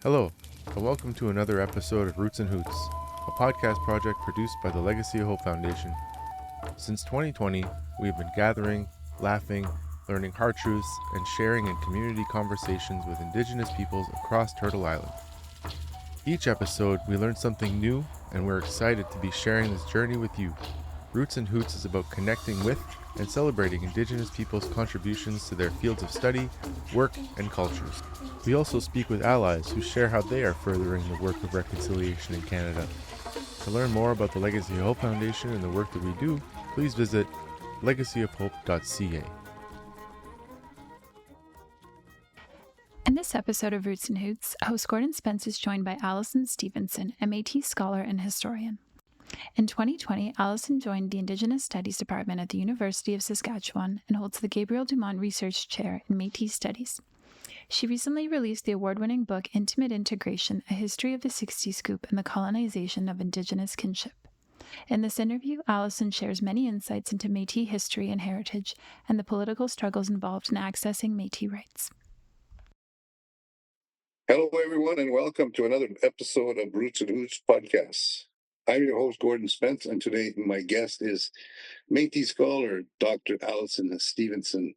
Hello, and welcome to another episode of Roots and Hoots, a podcast project produced by the Legacy of Hope Foundation. Since 2020, we have been gathering, laughing, learning hard truths, and sharing in community conversations with Indigenous peoples across Turtle Island. Each episode, we learn something new, and we're excited to be sharing this journey with you. Roots and Hoots is about connecting with and celebrating Indigenous peoples' contributions to their fields of study, work, and cultures. We also speak with allies who share how they are furthering the work of reconciliation in Canada. To learn more about the Legacy of Hope Foundation and the work that we do, please visit legacyofhope.ca. In this episode of Roots and Hoots, host Gordon Spence is joined by Allyson Stevenson, a Métis scholar and historian. In 2020, Allyson joined the Indigenous Studies Department at the University of Saskatchewan and holds the Gabriel Dumont Research Chair in Métis Studies. She recently released the award-winning book Intimate Integration, A History of the 60s Scoop and the Colonization of Indigenous Kinship. In this interview, Allyson shares many insights into Métis history and heritage and the political struggles involved in accessing Métis rights. Hello, everyone, and welcome to another episode of Roots and Hoots podcast. I'm your host, Gordon Spence, and today my guest is Métis scholar, Dr. Allyson Stevenson.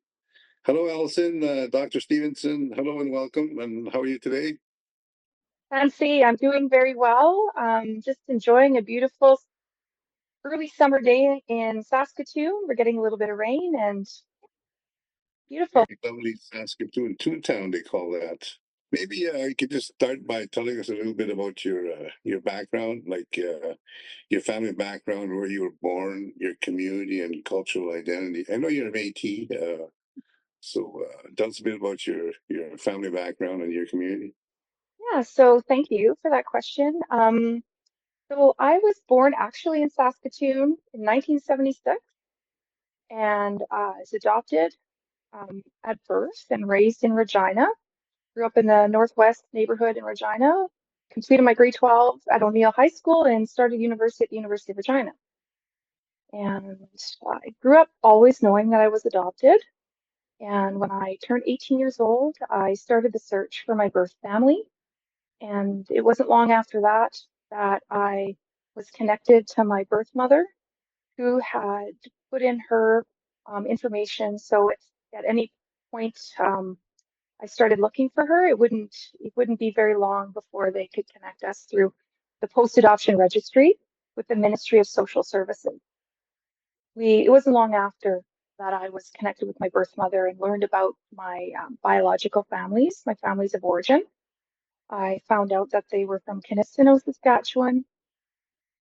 Hello, Allyson, Dr. Stevenson. Hello and welcome. And how are you today? Fancy, I'm doing very well. Just enjoying a beautiful early summer day in Saskatoon. We're getting a little bit of rain and beautiful. Very lovely Saskatoon, Toontown, they call that. Maybe you could just start by telling us a little bit about your background, like your family background, where you were born, your community and cultural identity. I know you're Métis, so tell us a bit about your family background and your community. Yeah, so thank you for that question. So I was born actually in Saskatoon in 1976 and was adopted at birth and raised in Regina. Grew up in the Northwest neighborhood in Regina, completed my grade 12 at O'Neill High School and started university at the University of Regina. And I grew up always knowing that I was adopted. And when I turned 18 years old, I started the search for my birth family. And it wasn't long after that that I was connected to my birth mother, who had put in her information. So if at any point I started looking for her, it wouldn't be very long before they could connect us through the post-adoption registry with the Ministry of Social Services. It wasn't long after that I was connected with my birth mother and learned about my biological families, my families of origin. I found out that they were from Kinistino, Saskatchewan.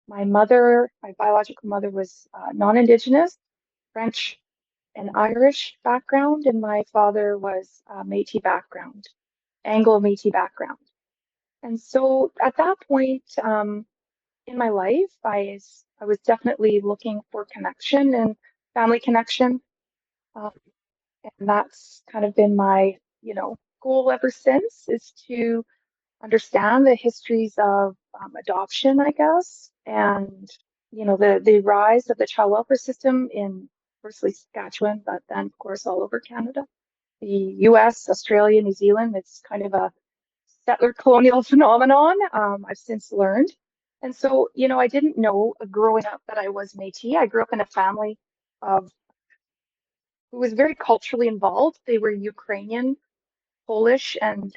My biological mother was non-Indigenous, French and Irish background, and my father was Métis background, Anglo-Métis background. And so at that point in my life, I was definitely looking for connection and family connection. And that's kind of been my, goal ever since, is to understand the histories of adoption, I guess, and, the rise of the child welfare system in firstly Saskatchewan, but then of course all over Canada, the US, Australia, New Zealand. It's kind of a settler colonial phenomenon, I've since learned. And so, I didn't know growing up that I was Métis. I grew up in a family of who was very culturally involved. They were Ukrainian, Polish, and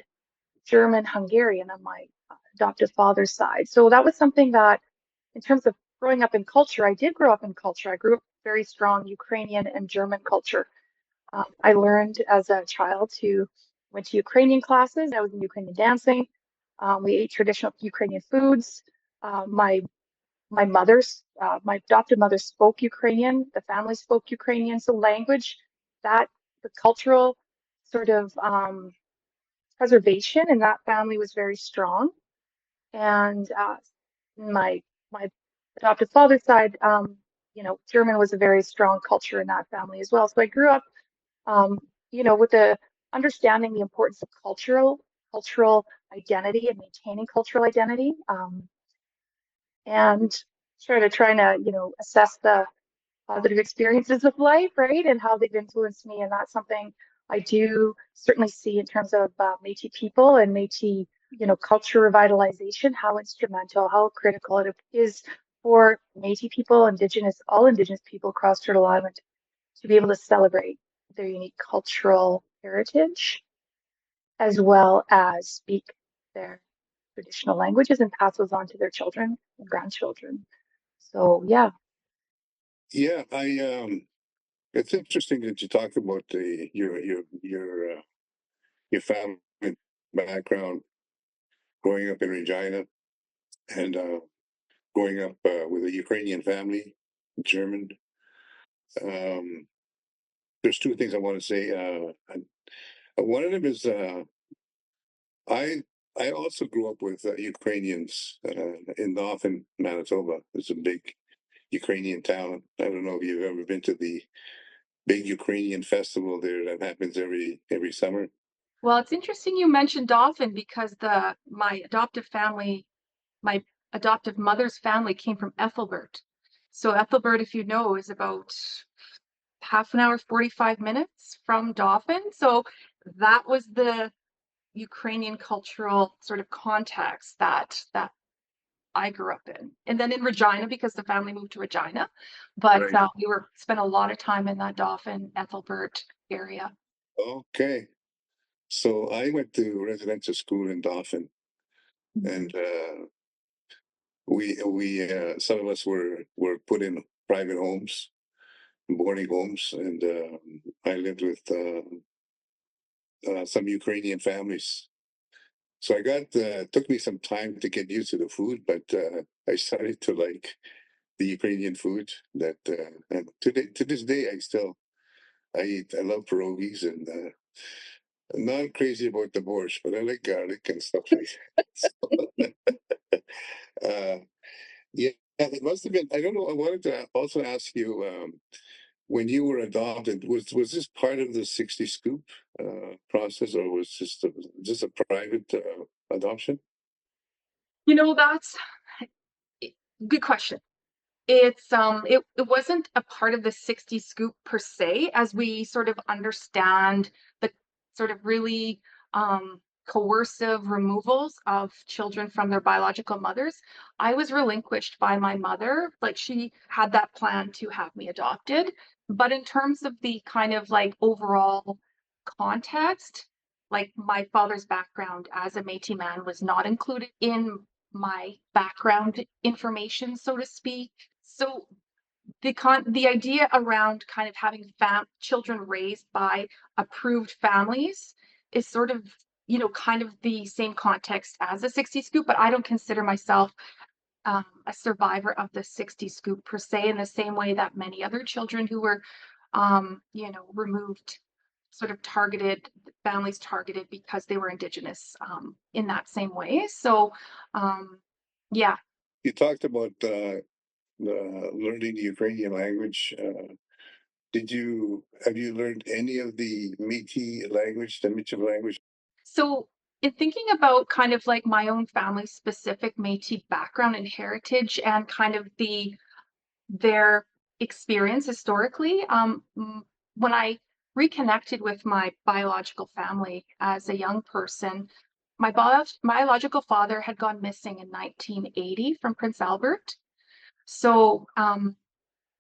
German Hungarian on my adoptive father's side. So that was something that, in terms of growing up in culture, I did grow up in culture. I grew up very strong Ukrainian and German culture. I learned as a child went to Ukrainian classes. I was in Ukrainian dancing. We ate traditional Ukrainian foods. My adopted mother spoke Ukrainian. The family spoke Ukrainian. So language, the cultural sort of preservation in that family was very strong. And my adoptive father's side, German was a very strong culture in that family as well. So I grew up, with the understanding the importance of cultural identity and maintaining cultural identity, and trying to assess the positive experiences of life, right, and how they've influenced me. And that's something I do certainly see in terms of Métis people and Métis culture revitalization, how instrumental, how critical it is for Métis people, all Indigenous people across Turtle Island to be able to celebrate their unique cultural heritage, as well as speak their traditional languages and pass those on to their children and grandchildren. So yeah. Yeah, it's interesting that you talk about your family background, growing up in Regina, and growing up with a Ukrainian family, German. Um, there's two things I want to say. One of them is I I also grew up with Ukrainians in Dauphin, Manitoba. It's a big Ukrainian town. I don't know if you've ever been to the big Ukrainian festival there that happens every summer. Well, it's interesting you mentioned Dauphin because my adoptive mother's family came from Ethelbert. So Ethelbert, if you know, is about half an hour, 45 minutes from Dauphin. So that was the Ukrainian cultural sort of context that I grew up in. And then in Regina, because the family moved to Regina, but Right. we spent a lot of time in that Dauphin, Ethelbert area. Okay. So I went to residential school in Dauphin, and we some of us were put in private homes, boarding homes, and I lived with some Ukrainian families. So took me some time to get used to the food, but I started to like the Ukrainian food. And to this day, I eat. I love pierogies, and I'm not crazy about the borscht, but I like garlic and stuff like that. uh, yeah, it must have been. I don't know. I wanted to also ask you, when you were adopted, was this part of the 60 scoop process, or was just a private adoption? That's good question. It wasn't a part of the 60 scoop per se, as we sort of understand the sort of really coercive removals of children from their biological mothers. I was relinquished by my mother, like she had that plan to have me adopted. But in terms of the kind of like overall context, like my father's background as a Métis man was not included in my background information, so to speak. So the idea around kind of having children raised by approved families is sort of kind of the same context as a 60 scoop, but I don't consider myself a survivor of the 60 scoop per se, in the same way that many other children who were removed, sort of families targeted because they were Indigenous, in that same way. So yeah. You talked about learning the Ukrainian language. Have you learned any of the Métis language, the Michif language? So, in thinking about kind of like my own family specific Métis background and heritage and kind of their experience historically, when I reconnected with my biological family as a young person, my biological father had gone missing in 1980 from Prince Albert. So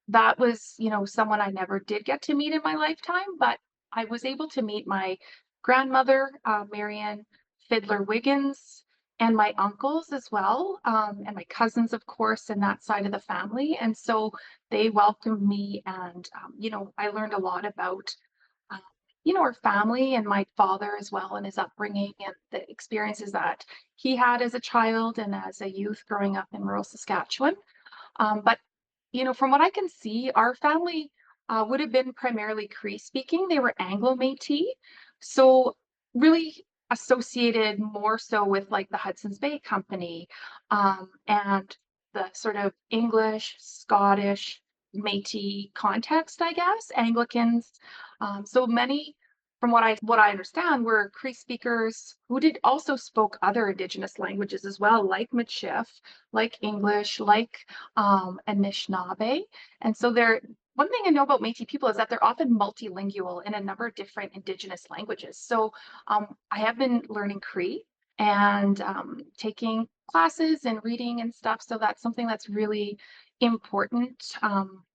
that was, someone I never did get to meet in my lifetime, but I was able to meet my grandmother, Marion Fiddler Wiggins, and my uncles as well, and my cousins, of course, and that side of the family. And so they welcomed me, and, I learned a lot about, uh, our family and my father as well, and his upbringing and the experiences that he had as a child and as a youth growing up in rural Saskatchewan. But from what I can see, our family would have been primarily Cree speaking. They were Anglo-Métis, so really associated more so with like the Hudson's Bay Company, and the sort of English, Scottish, Métis context, I guess, Anglicans. So many, from what I understand, were Cree speakers who did also spoke other Indigenous languages as well, like Michif, like English, like Anishinaabe. And so one thing I know about Métis people is that they're often multilingual in a number of different Indigenous languages. So I have been learning Cree, and taking classes and reading and stuff. So that's something that's really important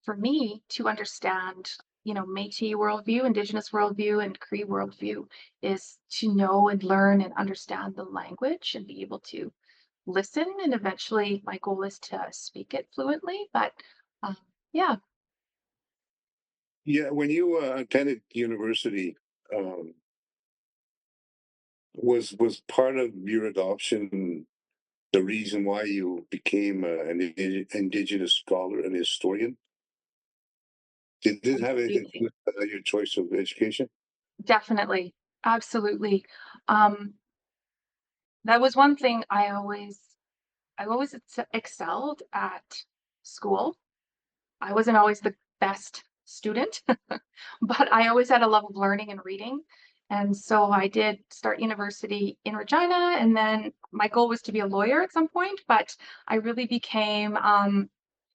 for me to understand. Métis worldview, Indigenous worldview, and Cree worldview is to know and learn and understand the language and be able to listen. And eventually, my goal is to speak it fluently. But um, yeah. Yeah, when you attended university, um, was part of your adoption the reason why you became Indigenous scholar and historian? Did this have anything to do Completely. with your choice of education? Definitely. Absolutely. Um, that was one thing I always excelled at school. I wasn't always the best student, but I always had a love of learning and reading. And so I did start university in Regina, and then my goal was to be a lawyer at some point, but I really became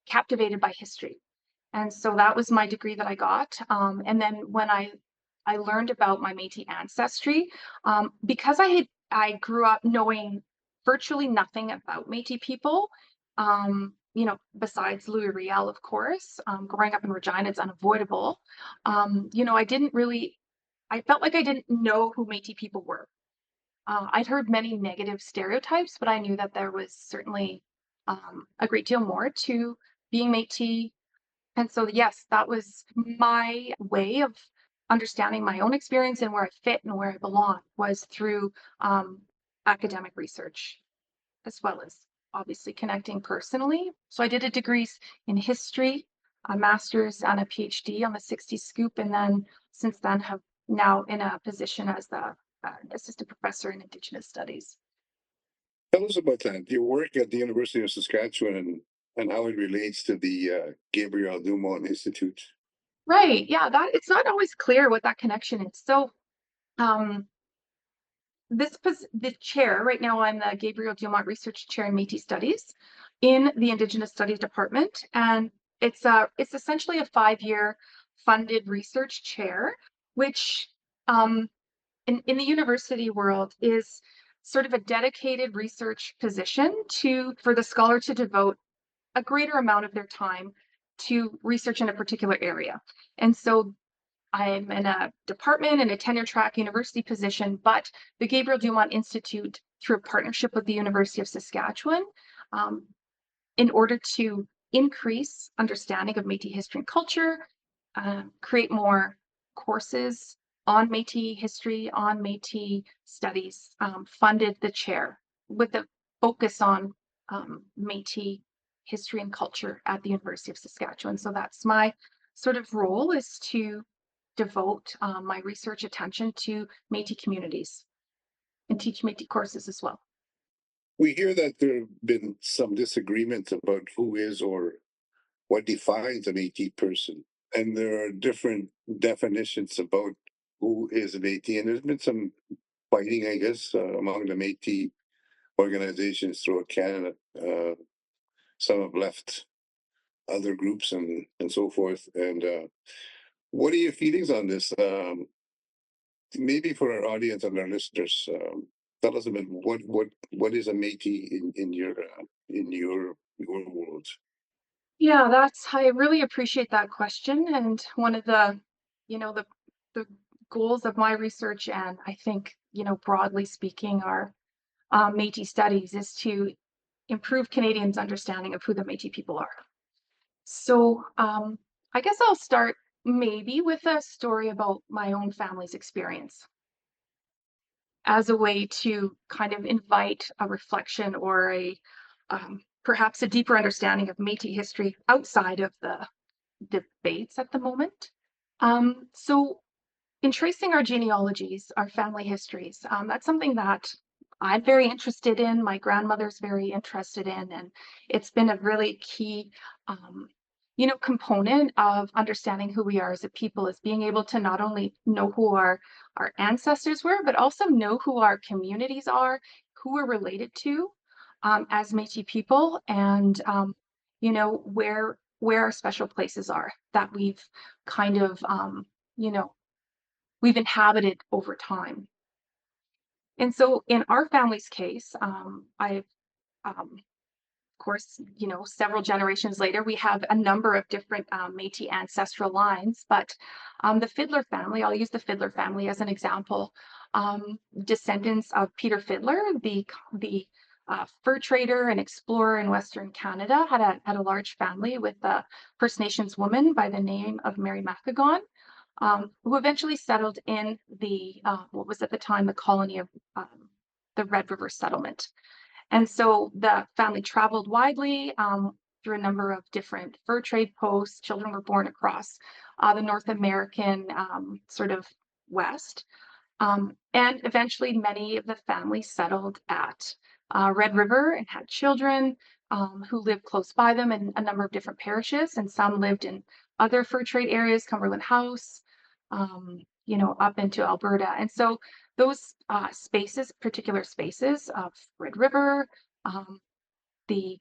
captivated by history. And so that was my degree that I got. And then when I learned about my Métis ancestry, because I grew up knowing virtually nothing about Métis people, besides Louis Riel, of course. Growing up in Regina, it's unavoidable. I didn't really. I felt like I didn't know who Métis people were. I'd heard many negative stereotypes, but I knew that there was certainly a great deal more to being Métis. And so, yes, that was my way of understanding my own experience and where I fit and where I belong was through academic research, as well as obviously connecting personally. So I did a degrees in history, a master's and a PhD on the 60 Scoop, and then since then have now in a position as the assistant professor in Indigenous Studies. Tell us about that. Your work at the University of Saskatchewan and how it relates to the Gabriel Dumont Institute. Right. Yeah, that it's not always clear what that connection is. So um, the chair right now, I'm the Gabriel Dumont Research Chair in Métis Studies in the Indigenous Studies Department, and it's essentially a 5-year funded research chair, which in the university world is sort of a dedicated research position to for the scholar to devote a greater amount of their time to research in a particular area. And so I'm in a department and a tenure track university position, but the Gabriel Dumont Institute, through a partnership with the University of Saskatchewan, um, in order to increase understanding of Métis history and culture, create more courses on Métis history, on Métis studies, funded the chair with a focus on Métis history and culture at the University of Saskatchewan. So that's my sort of role, is to devote my research attention to Métis communities and teach Métis courses as well. We hear that there have been some disagreement about who is or what defines an AT person. And there are different definitions about who is an AT. And there's been some fighting, I guess, among the Métis organizations throughout Canada. Some have left other groups and so forth. And what are your feelings on this? Maybe for our audience and our listeners, tell us a bit what is a Métis in your world. Yeah, I really appreciate that question. And one of the goals of my research, and I think, broadly speaking, our Métis studies, is to improve Canadians' understanding of who the Métis people are. So I guess I'll start maybe with a story about my own family's experience as a way to kind of invite a reflection or perhaps a deeper understanding of Métis history outside of the debates at the moment. So in tracing our genealogies, our family histories, that's something that I'm very interested in. My grandmother's very interested in, and it's been a really key, component of understanding who we are as a people, is being able to not only know who our ancestors were, but also know who our communities are, who we're related to as Métis people, and where our special places are that we've kind of, you know, we've inhabited over time. And so in our family's case, I've, of course, several generations later, we have a number of different Métis ancestral lines, but the Fiddler family, I'll use the Fiddler family as an example, descendants of Peter Fiddler, the fur trader and explorer in Western Canada, had a large family with a First Nations woman by the name of Mary Macagon, who eventually settled in what was at the time the colony of the Red River settlement. And so the family traveled widely through a number of different fur trade posts. Children were born across the North American sort of West. And eventually many of the families settled at Red River and had children who lived close by them in a number of different parishes. And some lived in other fur trade areas, Cumberland House, up into Alberta. And so those particular spaces of Red River, the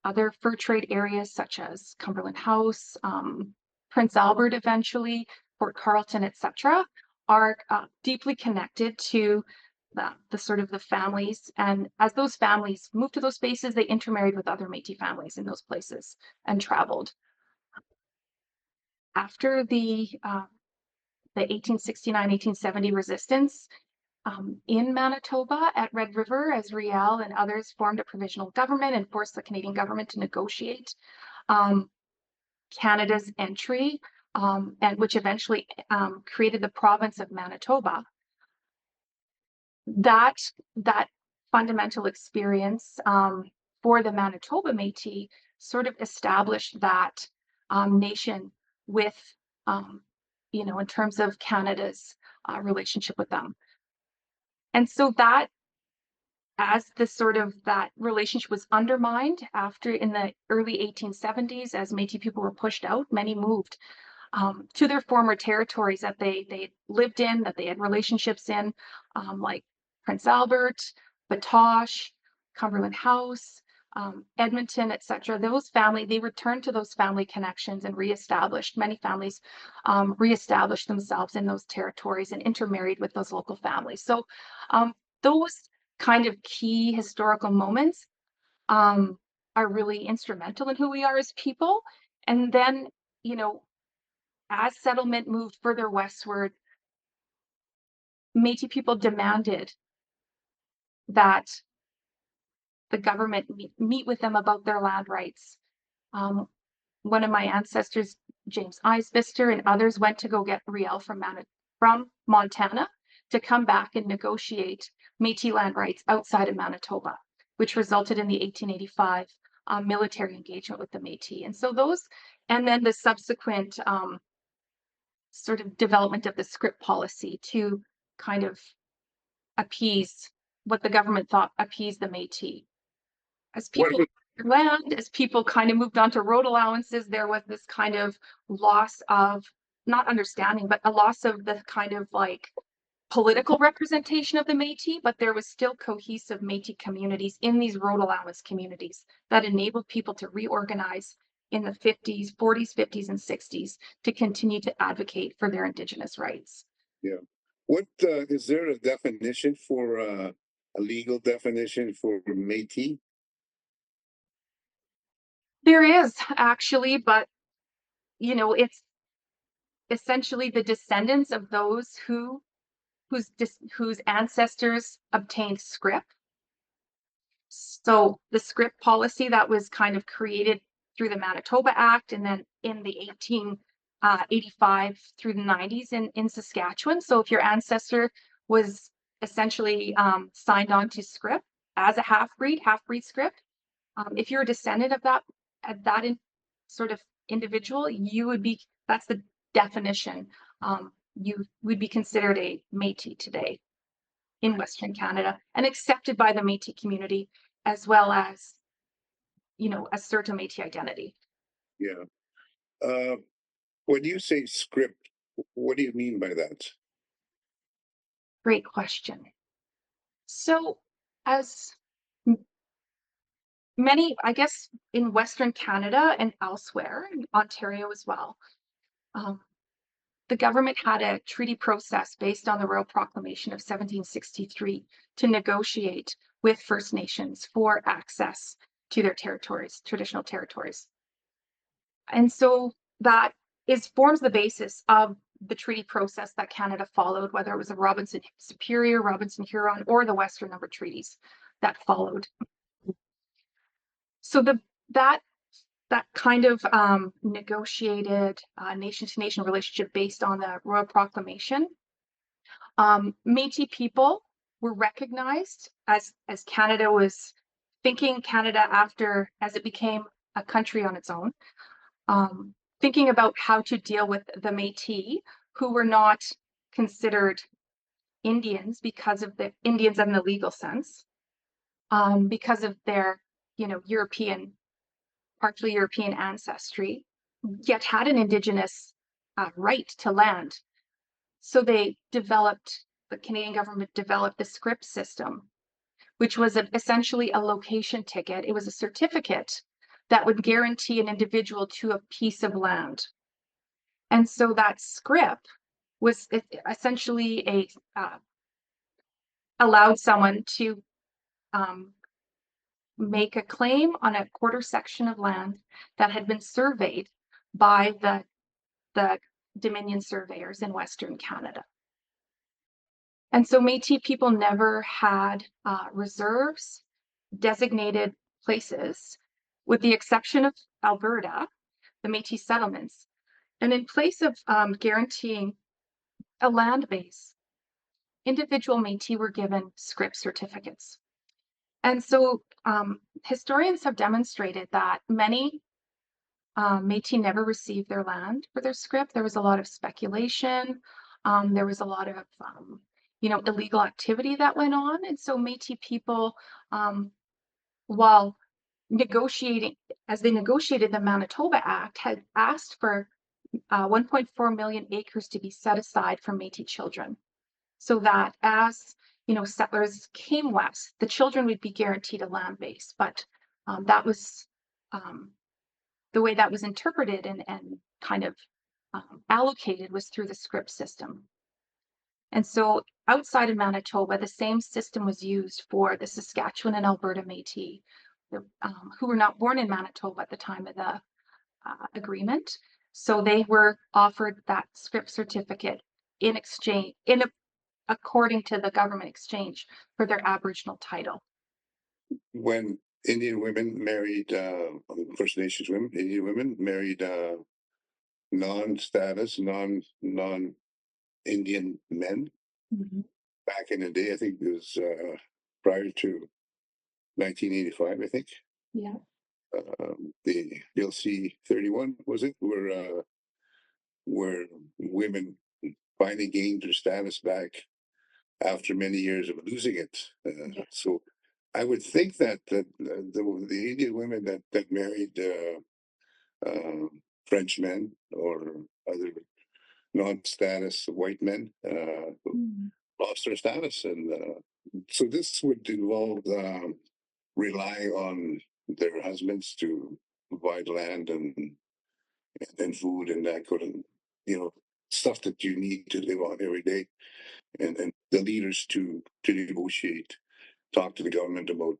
other fur trade areas such as Cumberland House, Prince Albert eventually, Fort Carlton, etc., are deeply connected to the sort of the families. And as those families moved to those spaces, they intermarried with other Métis families in those places and traveled. After the 1869-1870 resistance in Manitoba at Red River, as Riel and others formed a provisional government and forced the Canadian government to negotiate Canada's entry, and which eventually created the province of Manitoba. That fundamental experience for the Manitoba Métis sort of established that nation with, in terms of Canada's relationship with them. And so that, as that relationship was undermined after in the early 1870s, as Métis people were pushed out, many moved to their former territories that they lived in, that they had relationships in, like Prince Albert, Batoche, Cumberland House, Edmonton, etc. They returned to those family connections and many families reestablished themselves in those territories and intermarried with those local families. So those kind of key historical moments are really instrumental in who we are as people. And then, as settlement moved further westward, Métis people demanded that the government meet with them about their land rights. One of my ancestors, James Isbister, and others went to go get Riel from Montana to come back and negotiate Métis land rights outside of Manitoba, which resulted in the 1885 military engagement with the Métis. And so and then the subsequent sort of development of the scrip policy to kind of appease what the government thought appeased the Métis. As people kind of moved on to road allowances, there was this kind of loss of, not understanding, but a loss of the kind of like political representation of the Métis, but there was still cohesive Métis communities in these road allowance communities that enabled people to reorganize in the 40s, 50s, and 60s to continue to advocate for their Indigenous rights. Yeah. What is there a definition for a legal definition for Métis? There is actually, but it's essentially the descendants of those whose ancestors obtained scrip. So the scrip policy that was kind of created through the Manitoba Act, and then in the 1885 through the 90s in Saskatchewan. So if your ancestor was essentially signed on to scrip as a half-breed scrip, if you're a descendant of that sort of individual, that's the definition. You would be considered a Métis today in Western Canada and accepted by the Métis community, as well as, assert a Métis identity. Yeah. When you say scrip, what do you mean by that? Great question. So, as many, I guess, in Western Canada and elsewhere, in Ontario as well, the government had a treaty process based on the Royal Proclamation of 1763 to negotiate with First Nations for access to their territories, traditional territories. And so that forms the basis of the treaty process that Canada followed, whether it was the Robinson Superior, Robinson Huron, or the Western Number Treaties that followed. So that kind of negotiated nation-to-nation relationship based on the Royal Proclamation, Métis people were recognized as Canada was thinking Canada after, as it became a country on its own, thinking about how to deal with the Métis, who were not considered Indians because of the Indians in the legal sense, because of their, European, partially European ancestry, yet had an Indigenous right to land. So the Canadian government developed the scrip system, which was essentially a location ticket. It was a certificate that would guarantee an individual to a piece of land. And so that scrip was essentially allowed someone to make a claim on a quarter section of land that had been surveyed by the Dominion surveyors in Western Canada. And so Métis people never had reserves, designated places, with the exception of Alberta, the Métis settlements. And in place of guaranteeing a land base, individual Métis were given scrip certificates. And so historians have demonstrated that many Métis never received their land for their scrip. There was a lot of speculation. There was a lot of illegal activity that went on. And so Métis people, while as they negotiated the Manitoba Act, had asked for 1.4 million acres to be set aside for Métis children, so that as settlers came west, the children would be guaranteed a land base. But that was the way that was interpreted and kind of allocated was through the scrip system. And so outside of Manitoba, the same system was used for the Saskatchewan and Alberta Métis, who were not born in Manitoba at the time of the agreement. So they were offered that scrip certificate in exchange, according to the government exchange for their Aboriginal title. When Indian women married, First Nations women, Indian women married non-status, non-Indian men. Mm-hmm. Back in the day, I think it was prior to 1985, I think. Yeah. The LC 31, was it, where women finally gained their status back after many years of losing it. Yeah. So I would think that the Indian women that married French men or other non-status white men lost their status, and so this would involve rely on their husbands to provide land and food and that kind of stuff that you need to live on every day, and the leaders to negotiate, talk to the government about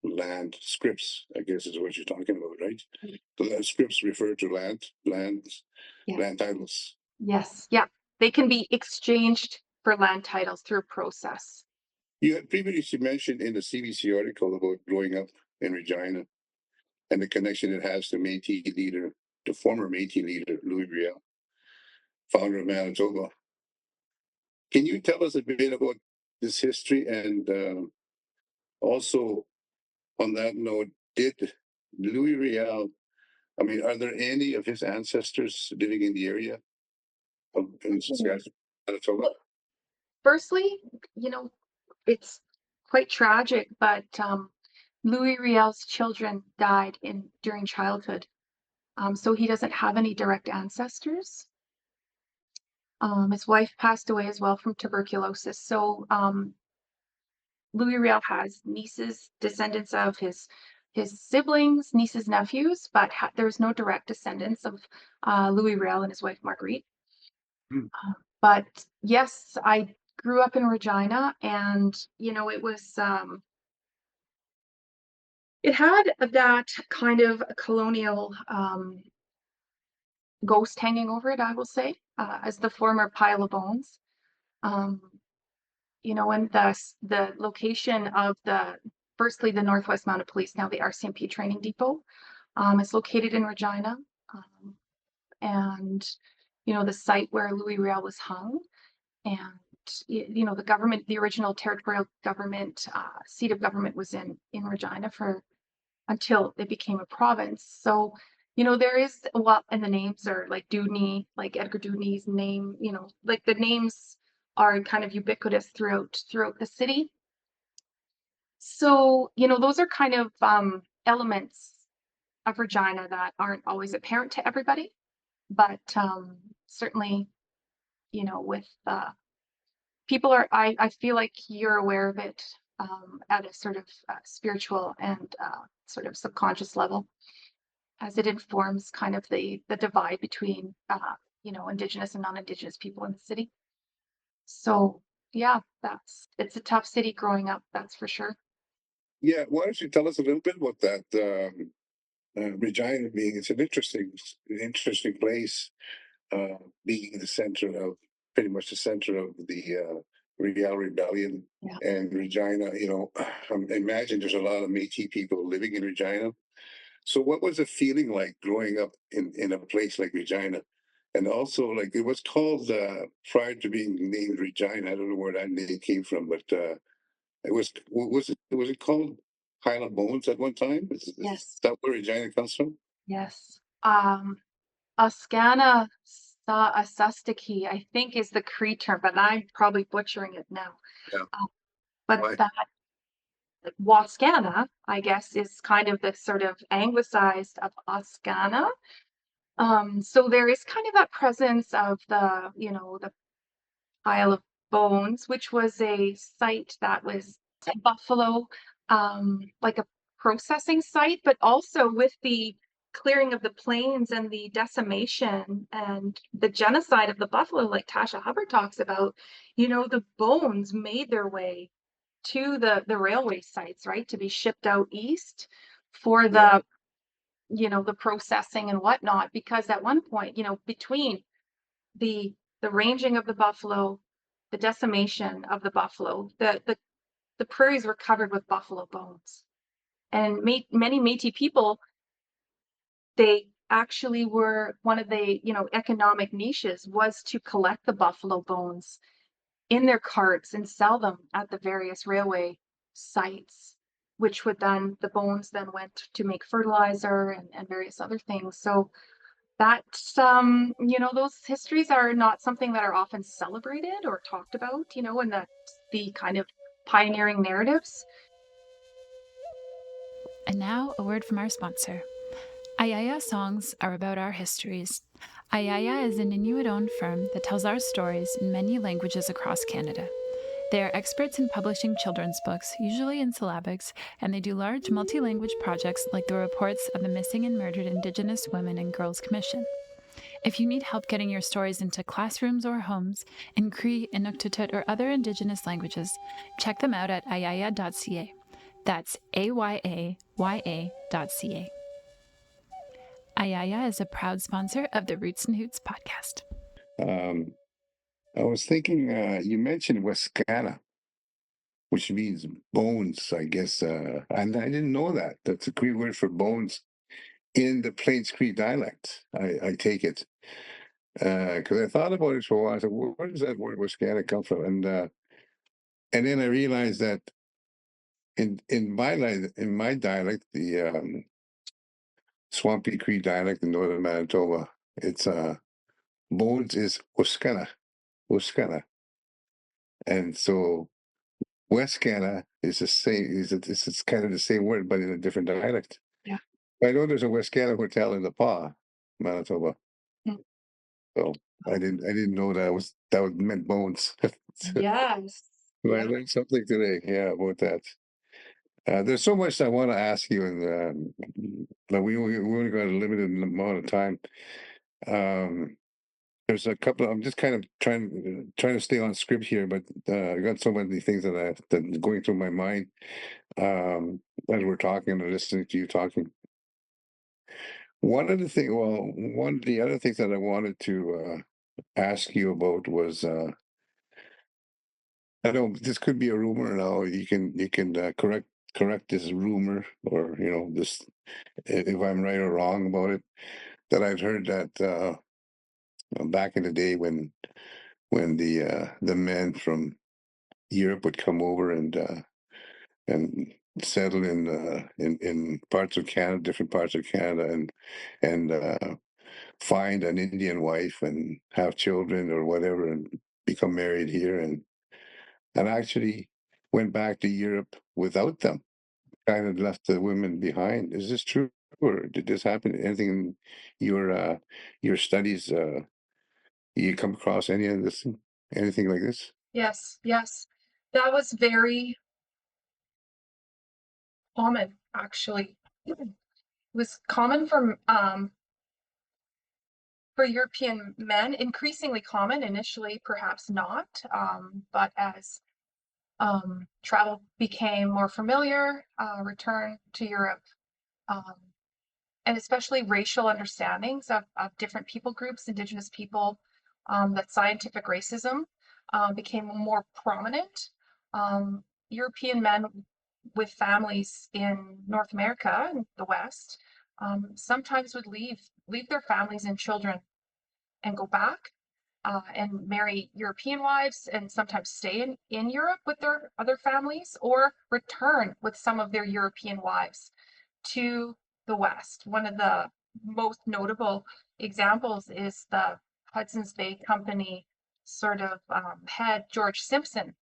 land scripts, I guess is what you're talking about, right? The scripts refer to land titles. Yes. Yeah. They can be exchanged for land titles through a process. You had previously mentioned in the CBC article about growing up in Regina and the connection it has to Métis leader, the former Métis leader, Louis Riel, founder of Manitoba. Can you tell us a bit about this history? And also, on that note, did Louis Riel, are there any of his ancestors living in the area in Saskatchewan, Manitoba? Firstly, it's quite tragic, but Louis Riel's children died during childhood. So he doesn't have any direct ancestors. His wife passed away as well from tuberculosis. So Louis Riel has nieces, descendants of his siblings, nieces, nephews, but there's no direct descendants of Louis Riel and his wife Marguerite. Mm. But yes, I grew up in Regina, and it was it had that kind of colonial ghost hanging over it, I will say, as the former pile of bones. Um, and the location of firstly the Northwest Mounted Police, now the RCMP training depot, is located in Regina, um, and the site where Louis Riel was hung, and the government, the original territorial government seat of government was in Regina for until it became a province. So, there is and the names are like Dewdney, like Edgar Dewdney's name, like the names are kind of ubiquitous throughout the city. So, those are kind of elements of Regina that aren't always apparent to everybody, but certainly, with people I feel like you're aware of it at a sort of spiritual and sort of subconscious level, as it informs kind of the divide between Indigenous and non-Indigenous people in the city. So yeah, it's a tough city growing up, that's for sure. Yeah, why don't you tell us a little bit about that? Regina being, it's an interesting place, being the center of, pretty much the center of the Riel Rebellion. Yeah. And Regina, imagine there's a lot of Métis people living in Regina. So what was the feeling like growing up in a place like Regina? And also, like, it was called, prior to being named Regina, I don't know where that name came from, but was it called Pile of Bones at one time? Is Yes. that where Regina comes from? Yes. Ascana Asustiki, I think, is the Cree term, but I'm probably butchering it now. Yeah. But Why? that Wascana, I guess, is kind of the sort of anglicized of Ascana. So there is kind of that presence of the Isle of Bones, which was a site that was buffalo, like a processing site, but also with the clearing of the plains and the decimation and the genocide of the buffalo, like Tasha Hubbard talks about, the bones made their way to the railway sites, right, to be shipped out east for the processing and whatnot, because at one point, between the ranging of the buffalo, the decimation of the buffalo, the prairies were covered with buffalo bones. And many Métis people, they actually were one of the, economic niches was to collect the buffalo bones in their carts and sell them at the various railway sites, which the bones then went to make fertilizer and various other things. So that's, those histories are not something that are often celebrated or talked about, in the kind of pioneering narratives. And now, a word from our sponsor. Ayaya songs are about our histories. Ayaya is an Inuit-owned firm that tells our stories in many languages across Canada. They are experts in publishing children's books, usually in syllabics, and they do large multi-language projects like the reports of the Missing and Murdered Indigenous Women and Girls Commission. If you need help getting your stories into classrooms or homes in Cree, Inuktitut, or other Indigenous languages, check them out at ayaya.ca. That's ayaya.ca. Ayaya is a proud sponsor of the Roots and Hoots podcast. I was thinking, you mentioned Wascana, which means bones, I guess. And I didn't know that. That's a Cree word for bones in the Plains Cree dialect, I take it. Because I thought about it for a while. I said, where does that word Wascana come from? And then I realized that in my dialect, the Swampy Cree dialect in northern Manitoba, it's bones is Uskana. And so Westcana is the same. It's kind of the same word, but in a different dialect. Yeah. I know there's a Westcana hotel in the Pas, Manitoba. Mm. So I didn't know that was meant bones. Yes. So I learned something today. Yeah, about that. There's so much I want to ask you, but we only got a limited amount of time. there's a couple. I'm just kind of trying to stay on script here, but I got so many things that going through my mind as we're talking and listening to you talking. One of the other things that I wanted to ask you about was I know this could be a rumor now. You can correct this rumor, or this, if I'm right or wrong about it. That I've heard that back in the day when the men from Europe would come over and settle in parts of Canada, different parts of Canada, and find an Indian wife and have children or whatever, and become married here, and actually went back to Europe without them, kind of left the women behind. Is this true, or did this happen? Anything in your studies? You come across any of this, anything like this? Yes, yes. That was very common, actually. It was common for European men, increasingly common, initially perhaps not, but as travel became more familiar, return to Europe, um, and especially racial understandings of different people groups, Indigenous people, that scientific racism became more prominent. European men with families in North America and the West sometimes would leave their families and children and go back and marry European wives, and sometimes stay in Europe with their other families, or return with some of their European wives to the West. One of the most notable examples is the Hudson's Bay Company sort of head, George Simpson,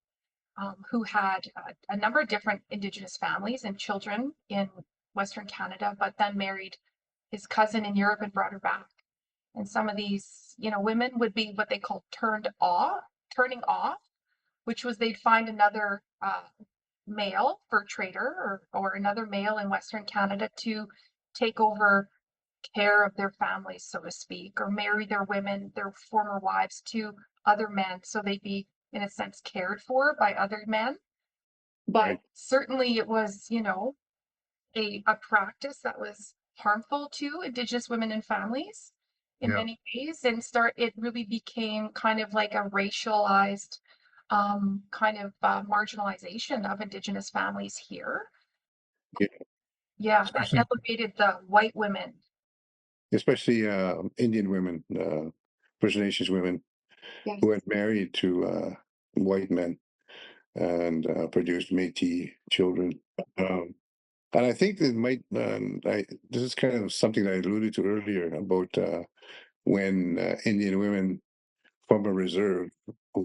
who had a number of different Indigenous families and children in Western Canada, but then married his cousin in Europe and brought her back. And some of these, women would be what they call turning off, which was they'd find another male fur trader, or another male in Western Canada to take over care of their families, so to speak, or marry their former wives, to other men, so they'd be, in a sense, cared for by other men. But Right. certainly it was, a practice that was harmful to Indigenous women and families in Yeah. many ways, and it really became kind of like a racialized kind of marginalization of Indigenous families here. Yeah. Yeah, that Especially elevated the white women. especially Indian women, First Nations women Yes. who had married to white men and produced Métis children. Um, and I think that this is kind of something that I alluded to earlier about when Indian women from a reserve who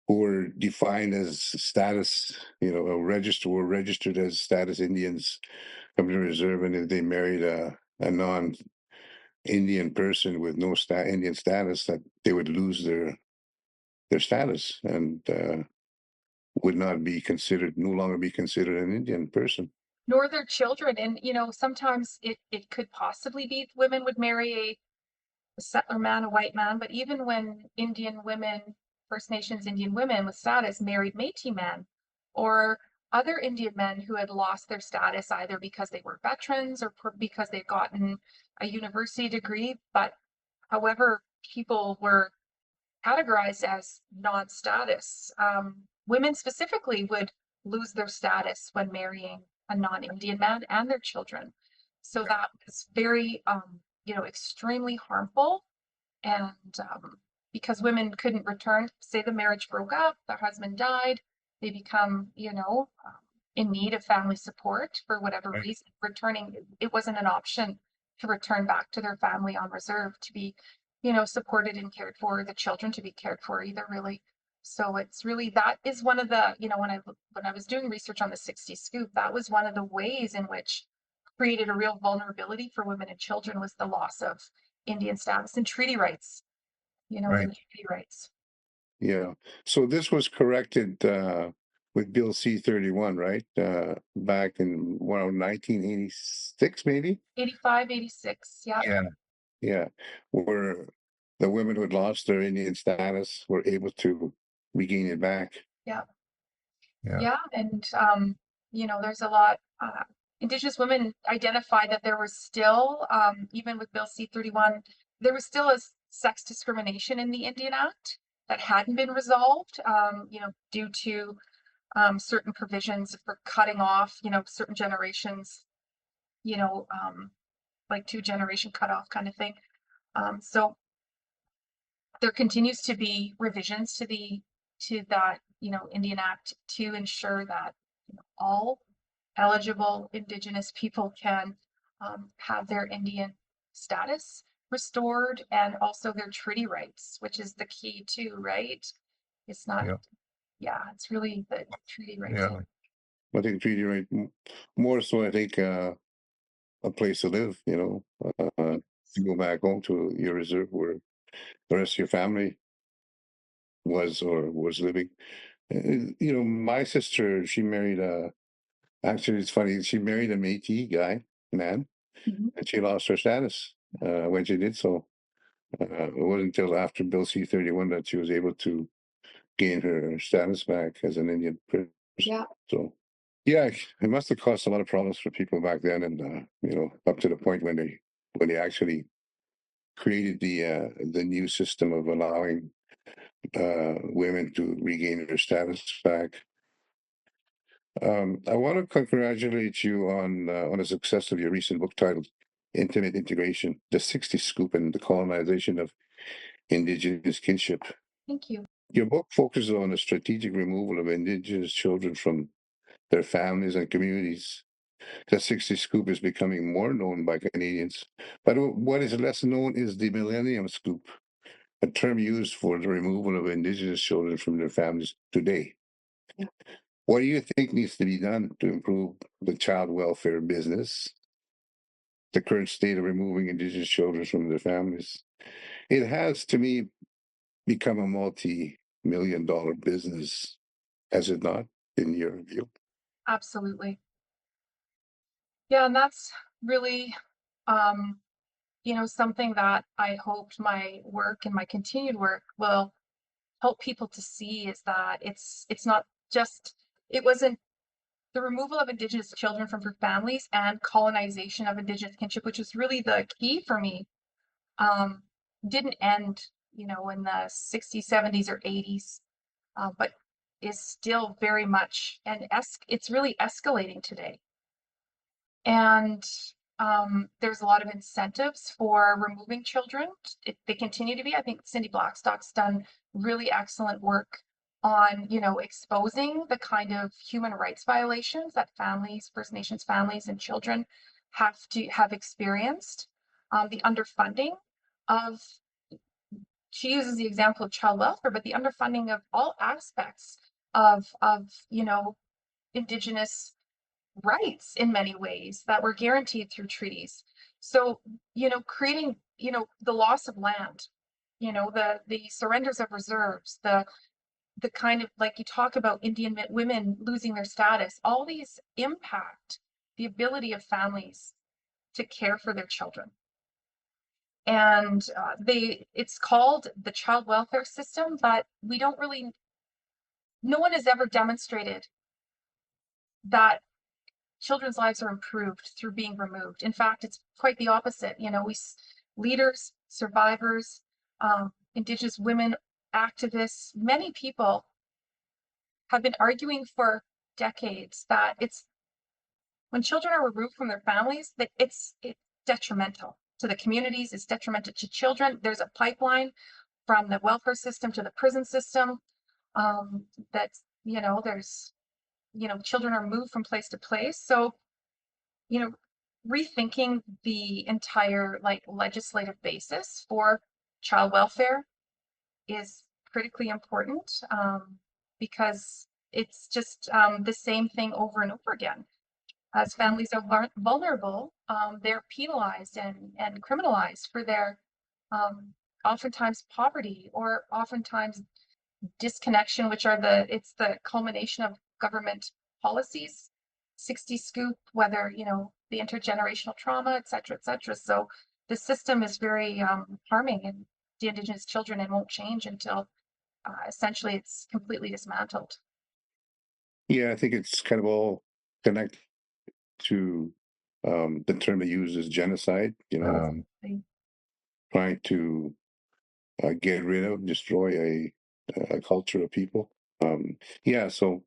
were defined as status, were registered as status Indians from the reserve, and if they married a non-Indian person with no Indian status, that they would lose their status and would not be considered, no longer be considered an Indian person. Nor their children. And, sometimes it could possibly be women would marry a settler man, a white man, but even when Indian women, First Nations Indian women with status, married Métis men, or other Indian men who had lost their status either because they were veterans or because they'd gotten a university degree, but however people were categorized as non-status, women specifically would lose their status when marrying a non-Indian man and their children. So that was very, extremely harmful. And because women couldn't return, say the marriage broke up, their husband died, they become, in need of family support for whatever Right. reason. Returning, it wasn't an option to return back to their family on reserve to be, supported and cared for, the children to be cared for either, really. So it's really, that is one of the, when I was doing research on the 60s scoop, that was one of the ways in which created a real vulnerability for women and children, was the loss of Indian status and treaty rights, Right. and treaty rights. Yeah. So this was corrected with Bill C-31, right? Back in 1986, maybe. 85, 86, yeah. Yeah. Yeah. Where the women who had lost their Indian status were able to regain it back. Yeah. Yeah. Yeah, and there's a lot. Indigenous women identified that there was still, even with Bill C-31, there was still a sex discrimination in the Indian Act that hadn't been resolved, due to certain provisions for cutting off, certain generations, like 2-generation cutoff kind of thing. So there continues to be revisions to that, Indian Act to ensure that all eligible Indigenous people can have their Indian status restored, and also their treaty rights, which is the key too, right? It's not, it's really the treaty rights. Yeah. I think treaty right more so. I think a place to live. To go back home to your reserve where the rest of your family was living. My sister, she married actually, it's funny, she married a Métis man, Mhm. and she lost her status when she did so. It wasn't until after Bill C-31 that she was able to gain her status back as an Indian person. Yeah. So, yeah, it must have caused a lot of problems for people back then, and up to the point when they actually created the new system of allowing women to regain their status back. I want to congratulate you on the success of your recent book titled "Intimate Integration: The 60 Scoop and the Colonization of Indigenous Kinship." Thank you. Your book focuses on the strategic removal of Indigenous children from their families and communities. The 60 Scoop is becoming more known by Canadians, but what is less known is the Millennium Scoop, a term used for the removal of Indigenous children from their families today. Yeah. What do you think needs to be done to improve the child welfare business, the current state of removing Indigenous children from their families? It has, to me, become a multi-million-dollar business, has it not, in your view? Absolutely. Yeah, and that's really, something that I hoped my work and my continued work will help people to see, is that it's not just, it wasn't the removal of Indigenous children from their families and colonization of Indigenous kinship, which is really the key for me, didn't end, in the 60s, 70s, or 80s, but is still very much, and it's really escalating today. And there's a lot of incentives for removing children. They continue to be. I think Cindy Blackstock's done really excellent work on, exposing the kind of human rights violations that families, First Nations families and children have experienced. The underfunding of, she uses the example of child welfare, but the underfunding of all aspects of Indigenous rights in many ways that were guaranteed through treaties. So, creating, the loss of land, the surrenders of reserves, the kind of, like you talk about Indian women losing their status, all these impact the ability of families to care for their children. And it's called the child welfare system, but no one has ever demonstrated that children's lives are improved through being removed. In fact, it's quite the opposite. Leaders, survivors, Indigenous women, activists, many people have been arguing for decades that it's, when children are removed from their families, that it's detrimental to the communities, it's detrimental to children. There's a pipeline from the welfare system to the prison system. That's, there's, children are moved from place to place. So, rethinking the entire legislative basis for child welfare is critically important, because it's just the same thing over and over again. As families are vulnerable, they're penalized and criminalized for their oftentimes poverty, or oftentimes disconnection, which are it's the culmination of government policies, 60 scoop, whether, the intergenerational trauma, et cetera, et cetera. So the system is very harming, the Indigenous children and won't change until essentially it's completely dismantled. Yeah, I think it's kind of all connected to the term they use is genocide, trying to get rid of, destroy a culture of people. Yeah, so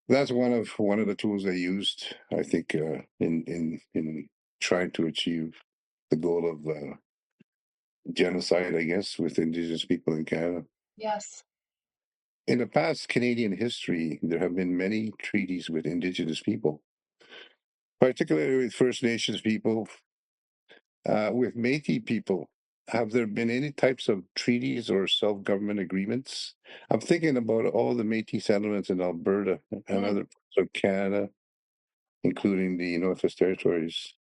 that's one of the tools they used, I think, in trying to achieve the goal of genocide, I guess, with Indigenous people in Canada. Yes. In the past Canadian history, there have been many treaties with Indigenous people, particularly with First Nations people, with Métis people. Have there been any types of treaties or self-government agreements? I'm thinking about all the Métis settlements in Alberta and other parts of Canada, including the Northwest Territories.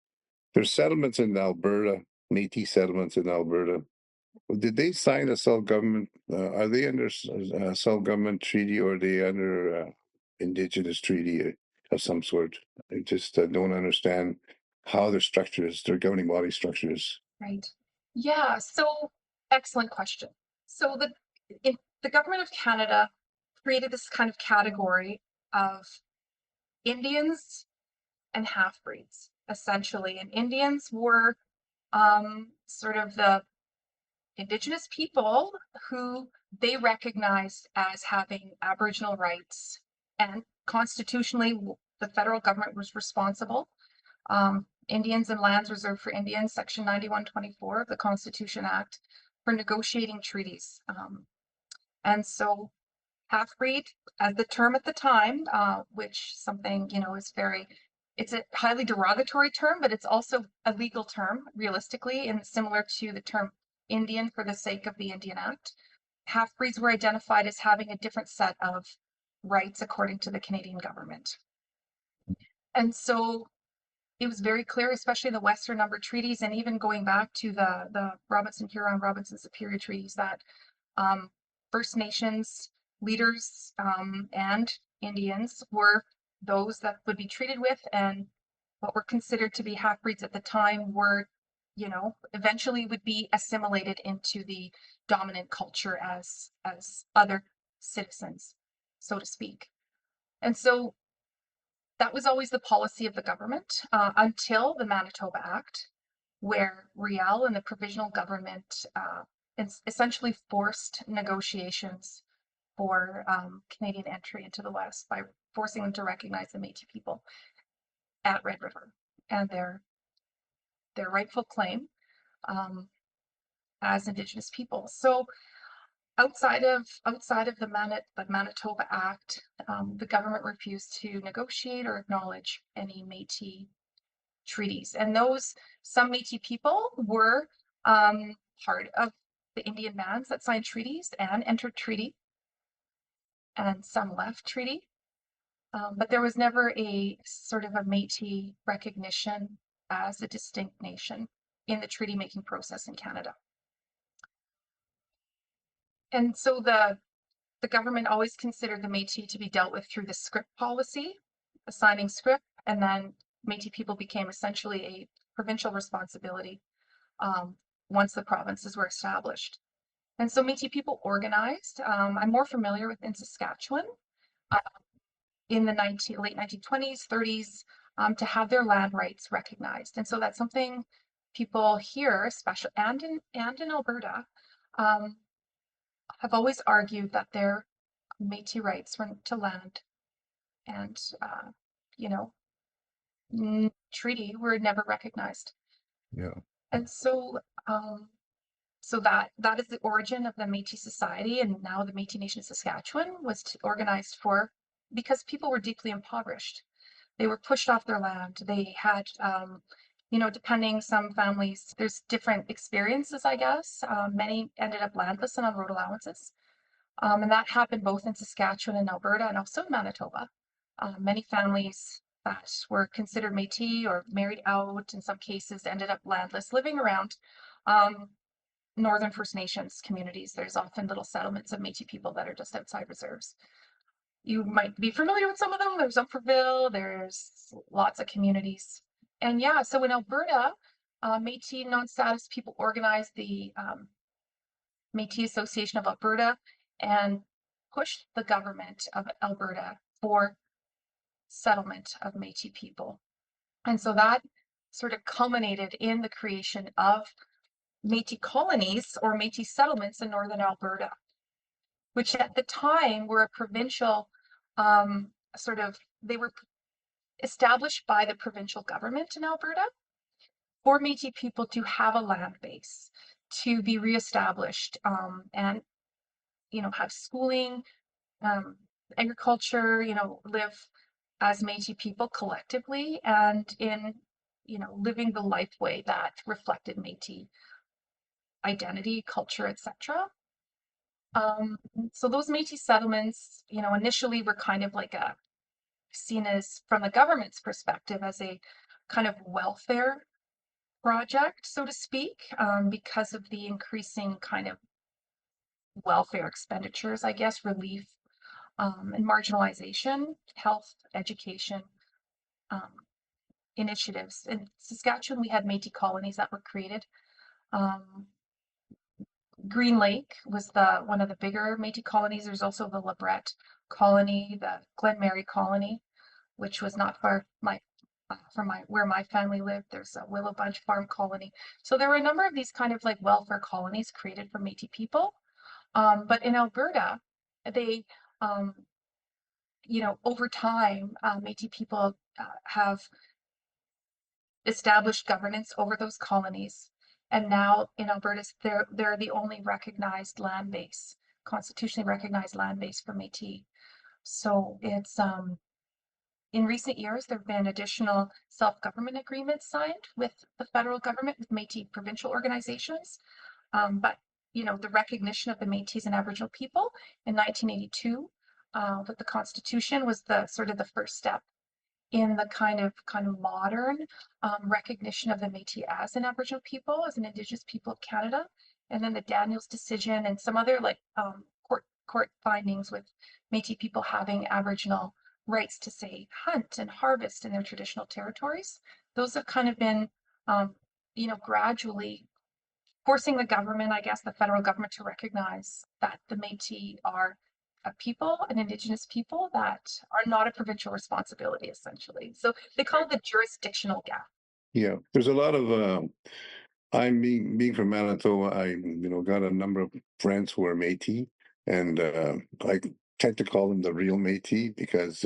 There's settlements in Alberta, Métis settlements in Alberta. Did they sign a self-government? Are they under a self-government treaty, or are they under Indigenous treaty of some sort? I just don't understand how their structure is, their governing body structure is. Right. Yeah. So excellent question. So the government of Canada created this kind of category of Indians and half-breeds, essentially. And Indians were sort of the Indigenous people who they recognized as having Aboriginal rights, and constitutionally, the federal government was responsible. Indians and lands reserved for Indians, Section 9124 of the Constitution Act, for negotiating treaties. And so half-breed as the term at the time, which something, is it's a highly derogatory term, but it's also a legal term, realistically, and similar to the term Indian for the sake of the Indian Act. Half-breeds were identified as having a different set of rights according to the Canadian government. And so it was very clear, especially in the Western Number treaties, and even going back to the Robinson-Huron, Robinson-Superior treaties, that First Nations leaders and Indians were those that would be treated with, and what were considered to be half-breeds at the time were, eventually would be assimilated into the dominant culture as other citizens, so to speak. And so that was always the policy of the government until the Manitoba Act, where Riel and the provisional government essentially forced negotiations for Canadian entry into the West by forcing them to recognize the Métis people at Red River and their rightful claim as Indigenous people. So outside of the Manitoba Act, the government refused to negotiate or acknowledge any Métis treaties, and some Métis people were part of the Indian bands that signed treaties and entered treaty, and some left treaty, but there was never a sort of a Métis recognition as a distinct nation in the treaty making process in Canada. And so the government always considered the Métis to be dealt with through the scrip policy, assigning scrip, and then Métis people became essentially a provincial responsibility once the provinces were established. And so Métis people organized. I'm more familiar with in Saskatchewan in the late 1920s, 30s, to have their land rights recognized. And so that's something people here, especially and in Alberta, have always argued that their Métis rights to land and treaty were never recognized. Yeah. And so so that is the origin of the Métis Society, and now the Métis Nation of Saskatchewan was organized because people were deeply impoverished. They were pushed off their land. They had depending, some families, there's different experiences, I guess. Many ended up landless and on road allowances. And that happened both in Saskatchewan and Alberta, and also in Manitoba. Many families that were considered Métis or married out, in some cases, ended up landless, living around Northern First Nations communities. There's often little settlements of Métis people that are just outside reserves. You might be familiar with some of them. There's Upperville, there's lots of communities. And yeah, so in Alberta, Métis non-status people organized the Métis Association of Alberta and pushed the government of Alberta for settlement of Métis people. And so that sort of culminated in the creation of Métis colonies or Métis settlements in northern Alberta, which at the time were a provincial they were established by the provincial government in Alberta for Métis people to have a land base, to be reestablished, and have schooling, agriculture, live as Métis people collectively and in living the life way that reflected Métis identity, culture, etc. So those Métis settlements, initially were kind of like seen as, from the government's perspective, as a kind of welfare project, so to speak, because of the increasing kind of welfare expenditures, I guess, relief, and marginalization, health, education, initiatives. In Saskatchewan, we had Métis colonies that were created. Green Lake was one of the bigger Métis colonies. There's also the LeBret colony, the Glen Mary colony, which was not far from where my family lived. There's a Willow Bunch Farm colony. So there were a number of these kind of like welfare colonies created for Métis people. But in Alberta, they, over time, Métis people have established governance over those colonies. And now in Alberta, they're the only recognized land base, constitutionally recognized land base for Métis. So it's in recent years, there have been additional self-government agreements signed with the federal government, with Métis provincial organizations. But the recognition of the Métis and Aboriginal people in 1982 with the Constitution was the sort of the first step in the kind of modern recognition of the Métis as an Aboriginal people, as an Indigenous people of Canada. And then the Daniels decision and some other court findings with Métis people having Aboriginal rights to, say, hunt and harvest in their traditional territories. Those have kind of been, gradually forcing the government, I guess, the federal government, to recognize that the Métis are a people, an Indigenous people that are not a provincial responsibility, essentially. So they call it the jurisdictional gap. Yeah, there's a lot of. I'm being from Manitoba. I got a number of friends who are Métis, and I tend to call them the real Métis because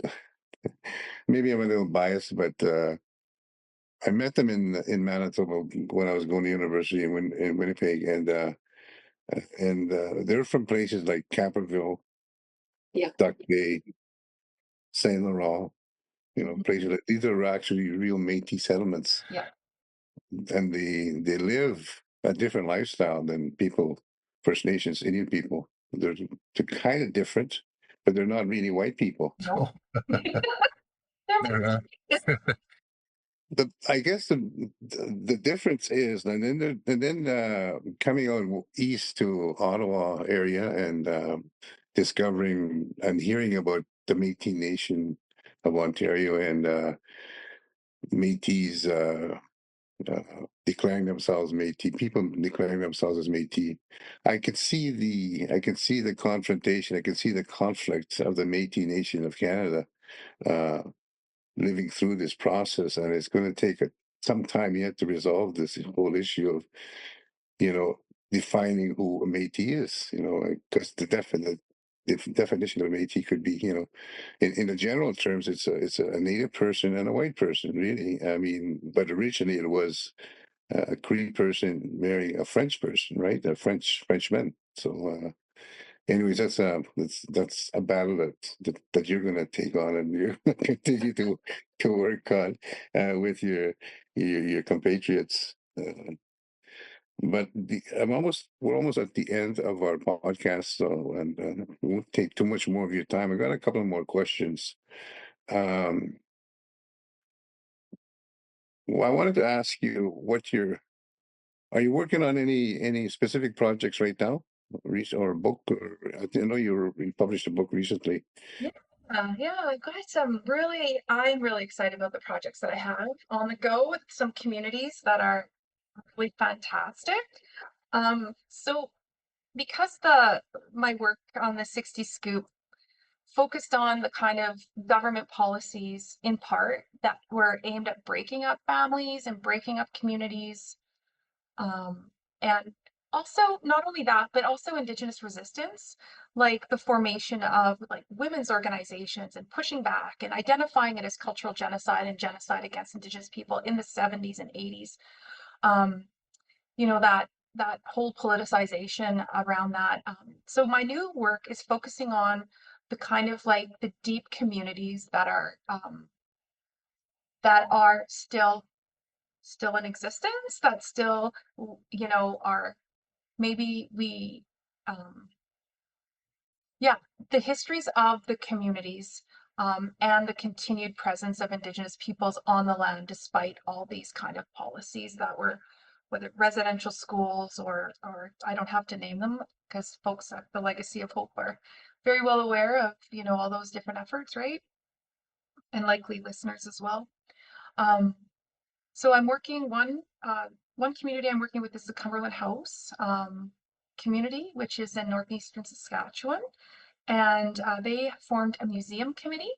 maybe I'm a little biased, but I met them in Manitoba when I was going to university in Winnipeg, and they're from places like Camperville, Yeah. Duck Bay, Saint Laurent. Places that these are actually real Métis settlements. Yeah. And they live a different lifestyle than people, First Nations, Indian people. They're kind of different, but they're not really white people. No. I guess the difference is, and then coming out east to Ottawa area and discovering and hearing about the Métis Nation of Ontario and Métis declaring themselves Métis, people declaring themselves as Métis. I could see the confrontation. I could see the conflict of the Métis Nation of Canada living through this process, and it's going to take some time yet to resolve this whole issue of defining who a Métis is. Because the definition of a Métis could be, in the general terms, it's a native person and a white person, really. I mean, but originally it was a Cree person marrying a French person, right? A Frenchman. So, anyways, that's a battle that you're going to take on, and you're going to continue to work on with your compatriots. But we're almost at the end of our podcast, so and we won't take too much more of your time. I got a couple more questions. Well, I wanted to ask you are you working on any specific projects right now, or a book? Or I know you published a book recently. Yeah, I've got I'm really excited about the projects that I have on the go with some communities that are really fantastic. So because my work on the 60 Scoop focused on the kind of government policies in part that were aimed at breaking up families and breaking up communities. And also, not only that, but also Indigenous resistance, like the formation of like women's organizations and pushing back and identifying it as cultural genocide and genocide against Indigenous people in the 70s and 80s. Um, that whole politicization around that. So my new work is focusing on the kind of like the deep communities that are still in existence, that still are maybe we um, yeah, the histories of the communities, and the continued presence of Indigenous peoples on the land, despite all these kind of policies that were, whether residential schools or I don't have to name them because folks at the Legacy of Hope are very well aware of, all those different efforts, right? And likely listeners as well. Um, so I'm working one community I'm working with is the Cumberland House community, which is in northeastern Saskatchewan. And they formed a museum committee.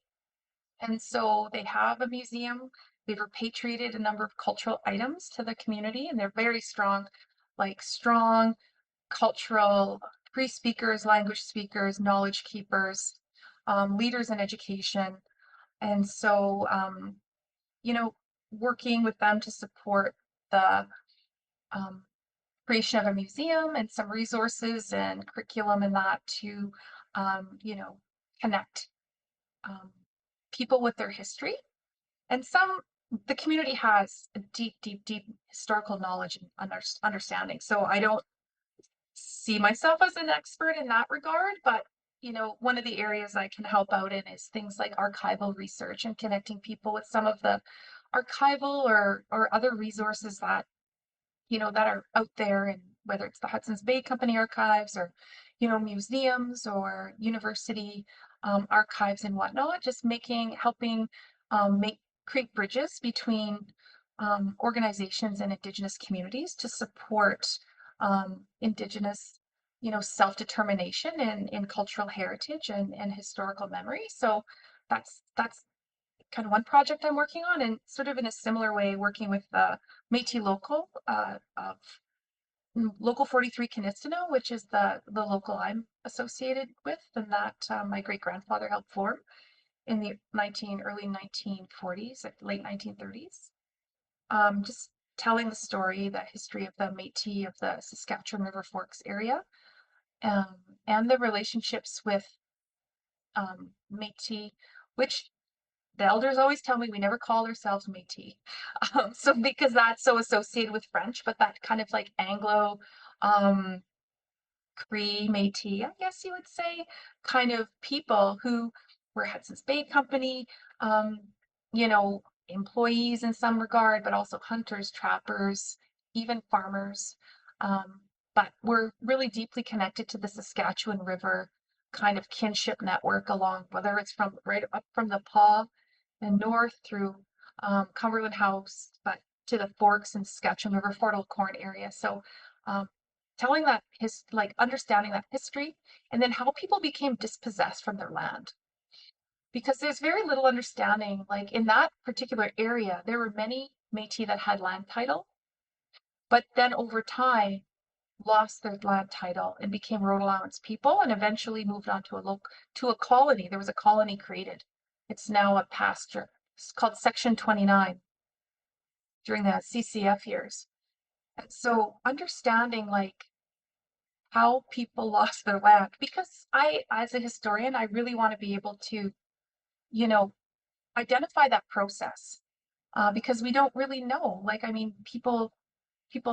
And so they have a museum. They've repatriated a number of cultural items to the community, and they're very strong, like strong cultural free speakers, language speakers, knowledge keepers, leaders in education. And so, you know, working with them to support the um, creation of a museum and some resources and curriculum and that to, connect um, people with their history. And the community has a deep, deep, deep historical knowledge and understanding. So I don't see myself as an expert in that regard, but one of the areas I can help out in is things like archival research and connecting people with some of the archival or other resources that are out there, and whether it's the Hudson's Bay Company archives or, museums or university archives and whatnot, just helping create bridges between organizations and Indigenous communities to support Indigenous, self-determination and cultural heritage and historical memory. So that's kind of one project I'm working on, and sort of in a similar way, working with the Métis local of Local 43 Kinistino, which is the local I'm associated with, and that my great grandfather helped form in the early 1940s, late 1930s. Just telling the story, the history of the Métis of the Saskatchewan River Forks area, um, and the relationships with Métis, which the elders always tell me we never call ourselves Métis. So because that's so associated with French, but that kind of like Anglo, um, Cree, Métis, I guess you would say, kind of people who were Hudson's Bay Company, um, employees in some regard, but also hunters, trappers, even farmers. Um, but we're really deeply connected to the Saskatchewan River kind of kinship network along, whether it's from right up from the Paw and north through Cumberland House, but to the Forks and Saskatchewan River Fort Corn area. So um, telling understanding that history, and then how people became dispossessed from their land. Because there's very little understanding, like in that particular area, there were many Métis that had land title, but then over time lost their land title and became road allowance people, and eventually moved on to a colony. There was a colony created. It's now a pasture. It's called Section 29 during the CCF years. And so understanding like how people lost their land, because as a historian, I really want to be able to, you know, identify that process, because we don't really know. Like, I mean, people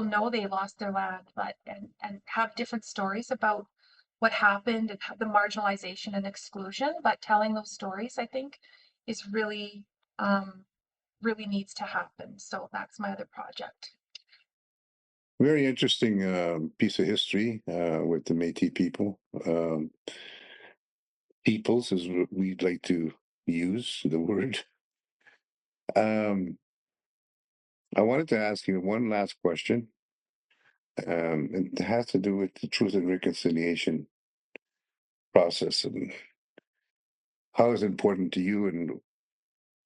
know they lost their land, but and have different stories about what happened and the marginalization and exclusion. But telling those stories, I think, is um, really needs to happen. So that's my other project. Very interesting piece of history with the Métis people. Peoples is what we'd like to use the word. I wanted to ask you one last question. It has to do with the truth and reconciliation process, and how is it important to you, and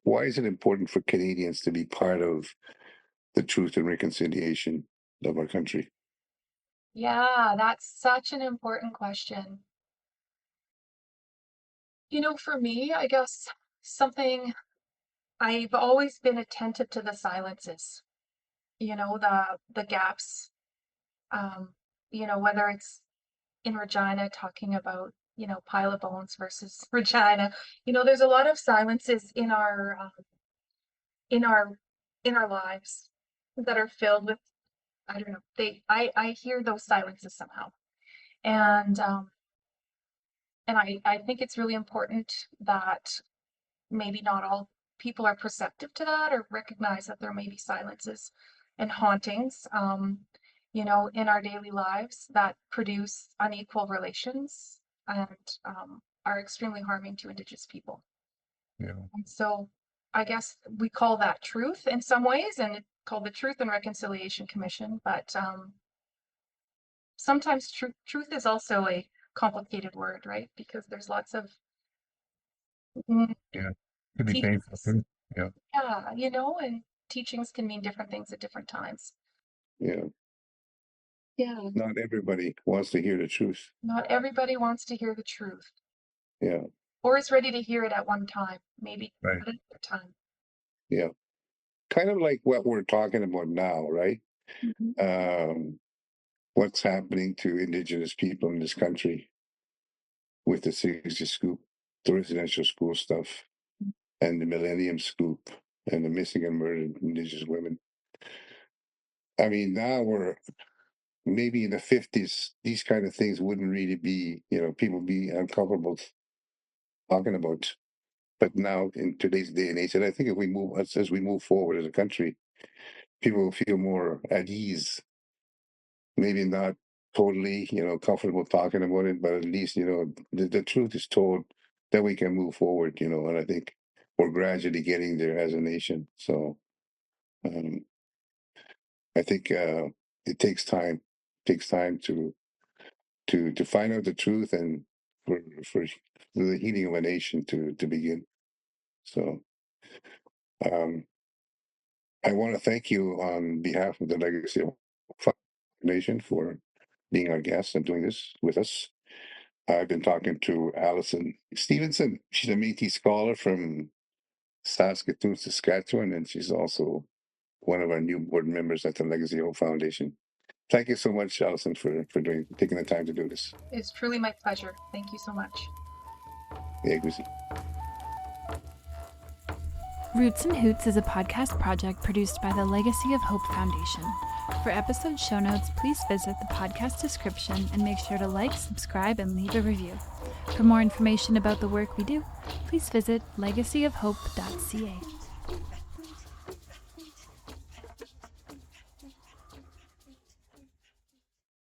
why is it important for Canadians to be part of the truth and reconciliation of our country? Yeah, that's such an important question. For me, I guess something I've always been attentive to the silences, the gaps, whether it's in Regina talking about, pile of bones versus Regina. There's a lot of silences in our in our lives that are filled with, I don't know, I hear those silences somehow. And I think it's really important that maybe not all people are perceptive to that or recognize that there may be silences and hauntings, in our daily lives that produce unequal relations and are extremely harming to Indigenous people. Yeah. And so I guess we call that truth in some ways, and it's called the Truth and Reconciliation Commission. But sometimes truth is also a complicated word, right? Because there's lots of Yeah. Could be painful teachings. too. Yeah. Yeah, and teachings can mean different things at different times. Yeah. Yeah. Not everybody wants to hear the truth. Not everybody wants to hear the truth Yeah. or is ready to hear it at one time, maybe Right. at another time. Yeah. Kind of like what we're talking about now, right? Um, what's happening to Indigenous people in this country with the 60 scoop, the residential school stuff, and the Millennium Scoop, and the missing and murdered Indigenous women. I mean, now we're maybe in the 50s, these kind of things wouldn't really be, people be uncomfortable talking about. But now in today's day and age, and I think if we move, as we move forward as a country, people will feel more at ease. Maybe not totally, comfortable talking about it, but at least, the truth is told, that we can move forward, and I think we're gradually getting there as a nation. So um, I think it takes time to find out the truth, and for the healing of a nation to begin. So um, I want to thank you on behalf of the Legacy of Foundation for being our guest and doing this with us. I've been talking to Allyson Stevenson. She's a Métis scholar from Saskatoon, Saskatchewan, and she's also one of our new board members at the Legacy of Hope Foundation. Thank you so much, Allyson, for taking the time to do this. It's truly my pleasure. Thank you so much. Yeah, Gusi. Roots and Hoots is a podcast project produced by the Legacy of Hope Foundation. For episode show notes, please visit the podcast description and make sure to like, subscribe, and leave a review. For more information about the work we do, please visit legacyofhope.ca.